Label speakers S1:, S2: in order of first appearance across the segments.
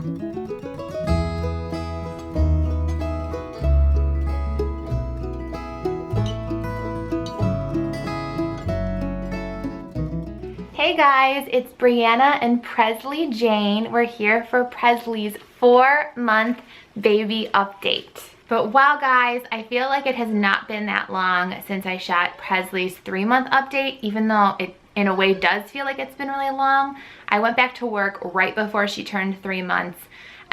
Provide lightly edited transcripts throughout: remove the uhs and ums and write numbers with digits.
S1: Hey guys, it's Brianna and Presley Jane. We're here for Presley's 4-month baby update. But wow guys, I feel like it has not been that long since I shot Presley's 3-month update, even though it in a way does feel like it's been really long. I went back to work right before she turned 3 months,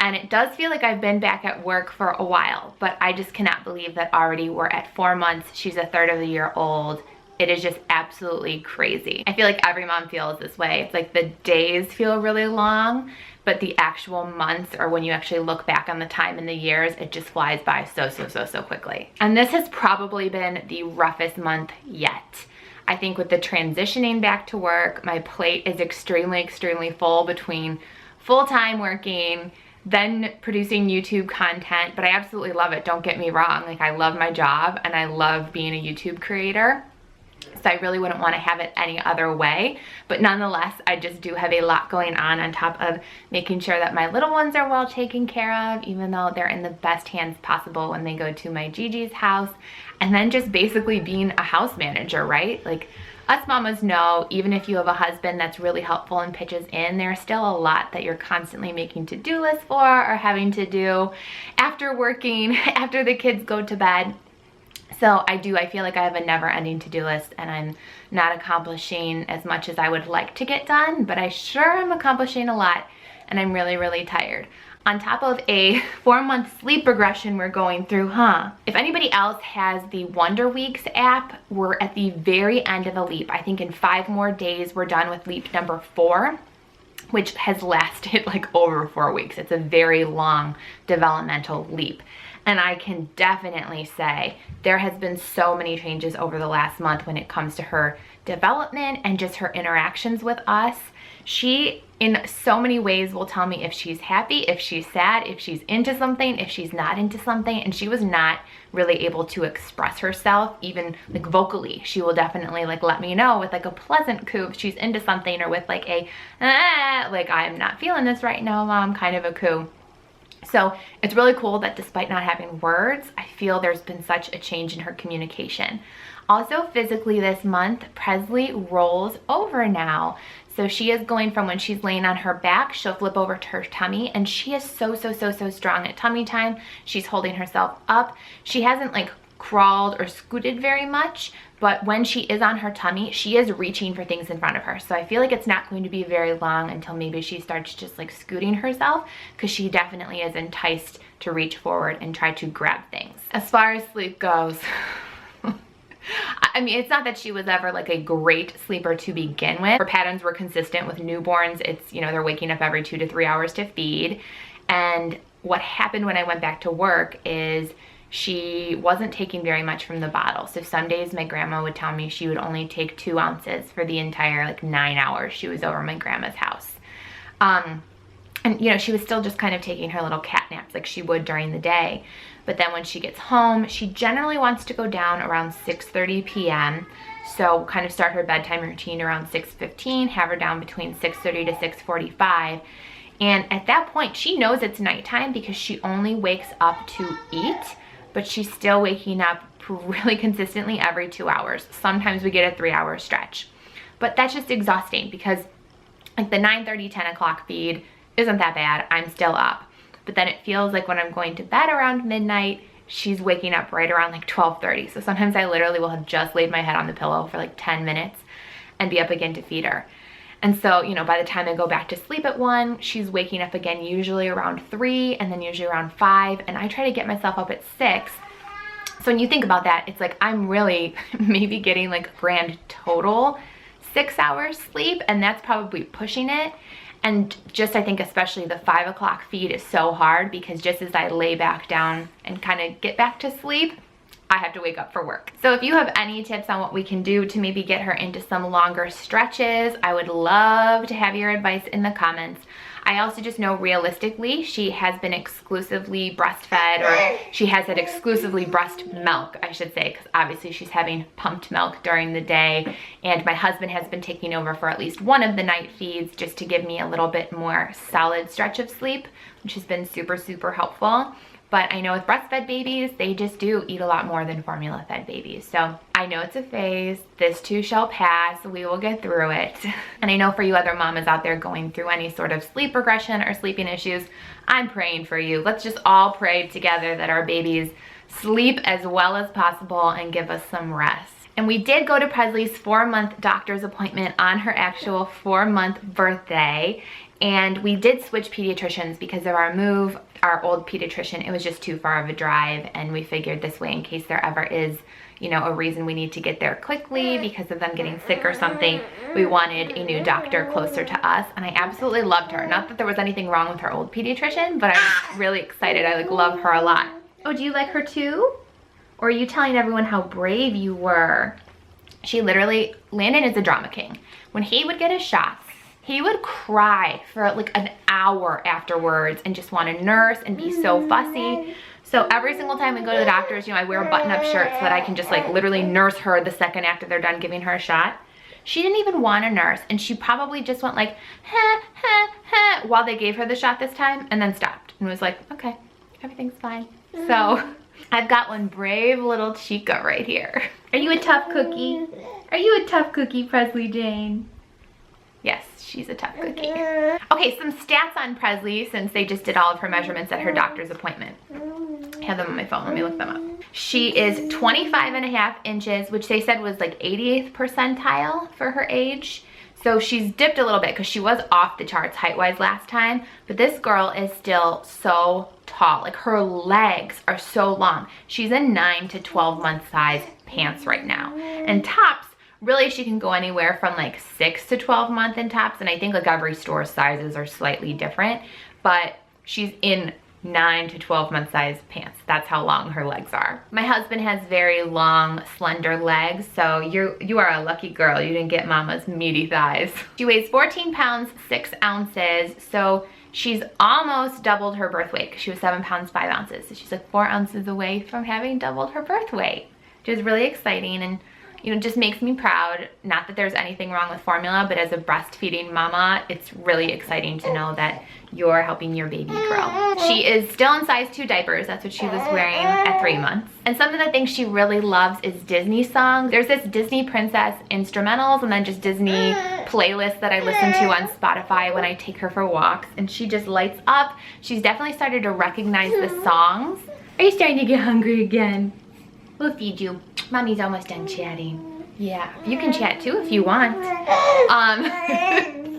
S1: and it does feel like I've been back at work for a while, but I just cannot believe that already we're at 4 months. She's a third of the year old. It is just absolutely crazy. I feel like every mom feels this way. It's like the days feel really long, but the actual months, or when you actually look back on the time in the years, it just flies by so quickly. And this has probably been the roughest month yet. I think with the transitioning back to work, my plate is extremely full between full-time working, then producing YouTube content, but I absolutely love it, don't get me wrong. Like, I love my job and I love being a YouTube creator. So I really wouldn't want to have it any other way. But nonetheless, I just do have a lot going on top of making sure that my little ones are well taken care of, even though they're in the best hands possible when they go to my Gigi's house. And then just basically being a house manager, right? Like, us mamas know, even if you have a husband that's really helpful and pitches in, there's still a lot that you're constantly making to-do lists for or having to do after working, after the kids go to bed. So I feel like I have a never-ending to-do list, and I'm not accomplishing as much as I would like to get done, but I sure am accomplishing a lot, and I'm really tired. On top of a 4-month sleep regression we're going through, If anybody else has the Wonder Weeks app, we're at the very end of the leap. I think in 5 more days we're done with leap number 4, which has lasted like over 4 weeks. It's a very long developmental leap. And I can definitely say there has been so many changes over the last month when it comes to her development and just her interactions with us. She, in so many ways, will tell me if she's happy, if she's sad, if she's into something, if she's not into something. And she was not really able to express herself, even like vocally. She will definitely like let me know with like a pleasant coo if she's into something, or with like a, like, I'm not feeling this right now, mom, kind of a coo. So it's really cool that despite not having words, I feel there's been such a change in her communication. Also, physically this month, Presley rolls over now. So she is going from when she's laying on her back, she'll flip over to her tummy, and she is so strong at tummy time. She's holding herself up. She hasn't like crawled or scooted very much, but when she is on her tummy, she is reaching for things in front of her. So I feel like it's not going to be very long until maybe she starts just like scooting herself, because she definitely is enticed to reach forward and try to grab things. As far as sleep goes, I mean, it's not that she was ever like a great sleeper to begin with. Her patterns were consistent with newborns. It's, you know, they're waking up every 2 to 3 hours to feed. And what happened when I went back to work is she wasn't taking very much from the bottle. So some days my grandma would tell me she would only take 2 ounces for the entire like 9 hours she was over my grandma's house. And you know, she was still just kind of taking her little cat naps like she would during the day. But then when she gets home, she generally wants to go down around 6:30 p.m. So kind of start her bedtime routine around 6:15, have her down between 6:30 to 6:45. And at that point, she knows it's nighttime because she only wakes up to eat, but she's still waking up really consistently every 2 hours. Sometimes we get a 3-hour stretch. But that's just exhausting because like the 9:30, 10 o'clock feed isn't that bad. I'm still up. But then it feels like when I'm going to bed around midnight, she's waking up right around like 12:30. So sometimes I literally will have just laid my head on the pillow for like 10 minutes and be up again to feed her. And so, you know, by the time I go back to sleep at 1, she's waking up again usually around 3 and then usually around 5. And I try to get myself up at 6. So when you think about that, it's like I'm really maybe getting like grand total 6 hours sleep, and that's probably pushing it. And just, I think especially the 5 o'clock feed is so hard because just as I lay back down and kind of get back to sleep, I have to wake up for work. So if you have any tips on what we can do to maybe get her into some longer stretches, I would love to have your advice in the comments. I also just know realistically she has been exclusively breastfed, or she has had exclusively breast milk, I should say, because obviously she's having pumped milk during the day, and my husband has been taking over for at least one of the night feeds just to give me a little bit more solid stretch of sleep, which has been super, super helpful. But I know with breastfed babies, they just do eat a lot more than formula-fed babies. So I know it's a phase. This too shall pass. We will get through it. And I know for you other mamas out there going through any sort of sleep regression or sleeping issues, I'm praying for you. Let's just all pray together that our babies sleep as well as possible and give us some rest. And we did go to Presley's 4-month doctor's appointment on her actual 4-month birthday. And we did switch pediatricians because of our move. Our old pediatrician, it was just too far of a drive, and we figured this way, in case there ever is, you know, a reason we need to get there quickly because of them getting sick or something, we wanted a new doctor closer to us. And I absolutely loved her. Not that there was anything wrong with her old pediatrician, but I'm really excited. I love her a lot. Oh, do you like her too? Or are you telling everyone how brave you were? She literally, Landon is a drama king. When he would get his shots, he would cry for like an hour afterwards and just want to nurse and be so fussy. So every single time we go to the doctors, you know, I wear a button-up shirt so that I can just like literally nurse her the second after they're done giving her a shot. She didn't even want to nurse, and she probably just went like, ha, ha, ha, while they gave her the shot this time, and then stopped and was like, okay, everything's fine. So I've got one brave little chica right here. Are you a tough cookie? Are you a tough cookie, Presley Jane? Yes, she's a tough cookie. Okay, some stats on Presley since they just did all of her measurements at her doctor's appointment. I have them on my phone, let me look them up. She is 25.5 inches, which they said was like 88th percentile for her age. So she's dipped a little bit because she was off the charts height-wise last time, but this girl is still so tall. Like her legs are so long. She's in 9 to 12 month size pants right now. And tops, really she can go anywhere from like 6 to 12 month in tops, and I think like every store sizes are slightly different, but she's in 9 to 12 month size pants. That's how long her legs are. My husband has very long, slender legs, so you are a lucky girl. You didn't get mama's meaty thighs. She weighs 14 pounds, 6 ounces, so she's almost doubled her birth weight because she was 7 pounds, 5 ounces. So she's like 4 ounces away from having doubled her birth weight, which is really exciting, and you know, just makes me proud. Not that there's anything wrong with formula, but as a breastfeeding mama, it's really exciting to know that you're helping your baby grow. She is still in size 2 diapers. That's what she was wearing at 3 months. And some of the things she really loves is Disney songs. There's this Disney princess instrumentals and then just Disney playlists that I listen to on Spotify when I take her for walks, and she just lights up. She's definitely started to recognize the songs. Are you starting to get hungry again? We'll feed you. Mommy's almost done chatting. Yeah, you can chat too if you want.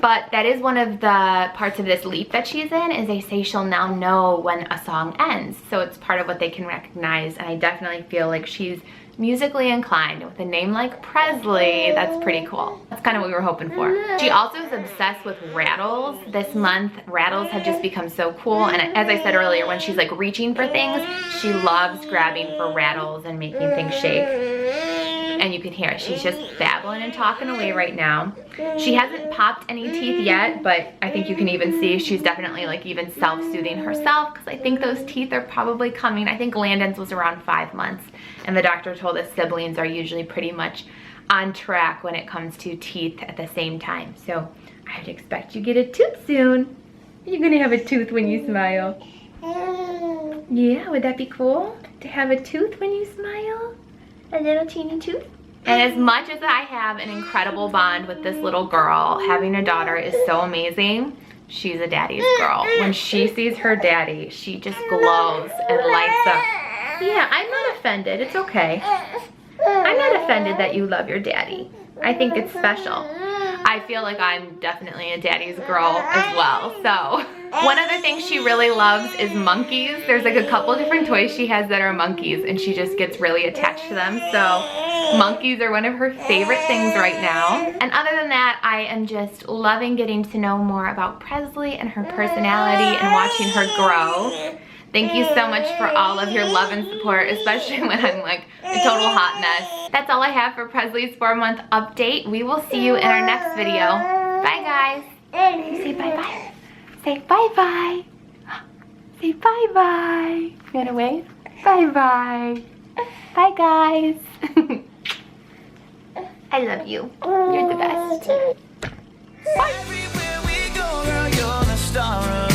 S1: But that is one of the parts of this leap that she's in, is they say she'll now know when a song ends. So it's part of what they can recognize, and I definitely feel like she's musically inclined. With a name like Presley, that's pretty cool. That's kind of what we were hoping for. She also is obsessed with rattles. This month, rattles have just become so cool, and as I said earlier, when she's like reaching for things, she loves grabbing for rattles and making things shake. And you can hear it. She's just babbling and talking away right now. She hasn't popped any teeth yet, but I think you can even see she's definitely like even self-soothing herself, because I think those teeth are probably coming. I think Landon's was around 5 months, and the doctor told us siblings are usually pretty much on track when it comes to teeth at the same time. So I would expect you get a tooth soon. You're gonna have a tooth when you smile. Yeah, would that be cool to have a tooth when you smile? A little teeny tooth? And as much as I have an incredible bond with this little girl, having a daughter is so amazing. She's a daddy's girl. When she sees her daddy, she just glows and lights up. Yeah, I'm not offended. It's okay. I'm not offended that you love your daddy. I think it's special. I feel like I'm definitely a daddy's girl as well. So one other thing she really loves is monkeys. There's like a couple different toys she has that are monkeys, and she just gets really attached to them. So monkeys are one of her favorite things right now. And other than that, I am just loving getting to know more about Presley and her personality and watching her grow. Thank you so much for all of your love and support, especially when I'm like a total hot mess. That's all I have for Presley's 4-month update. We will see you in our next video. Bye, guys. Say bye-bye. Say bye-bye. Say bye-bye. You wanna wave? Bye-bye. Bye, guys. I love you. You're the best.
S2: Everywhere we go, girl, you're the star of